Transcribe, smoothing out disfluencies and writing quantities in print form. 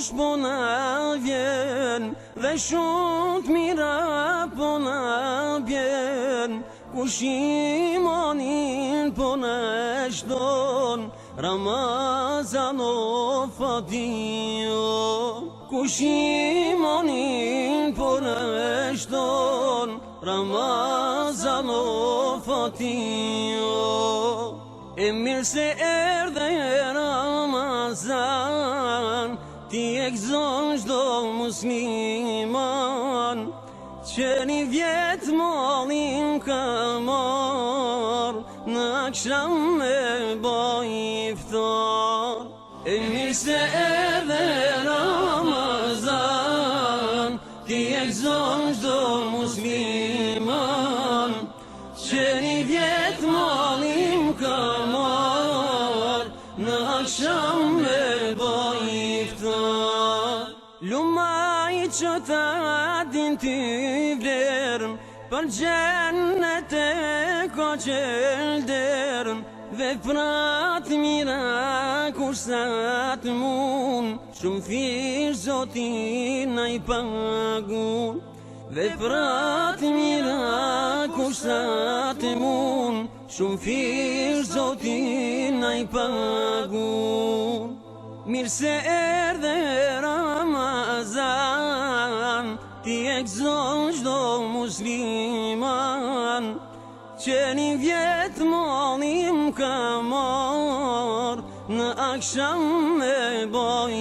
kush po na vjen, dhe shumë të mira po na bjen. Kush imanin po na shton, Ramazan o fadio. Kush imanin po na shton, Ramazan o fadio. E mirë se erdhe Ramazan, ti e gëzon çdo musliman, që një vjetë mollin ka marr, në akşam me boj iftar. E mirë se erdhe Ramazan, ti e gëzon çdo musliman, që një vjetë mollin ka marr, në akşam me boj iftar. Lumaj që ta din t'i vlerën, për gjennet e ko qelderën, veprat mira kur sa të mun, shumë fish Zotin na i pagun. Veprat mira kur sa të mun, shumë fish Zotin na i pagun. Mirë se erdhe Ramazan, ti e gëzon çdo musliman, që një vjetë mollin ka marr, në akşam me boj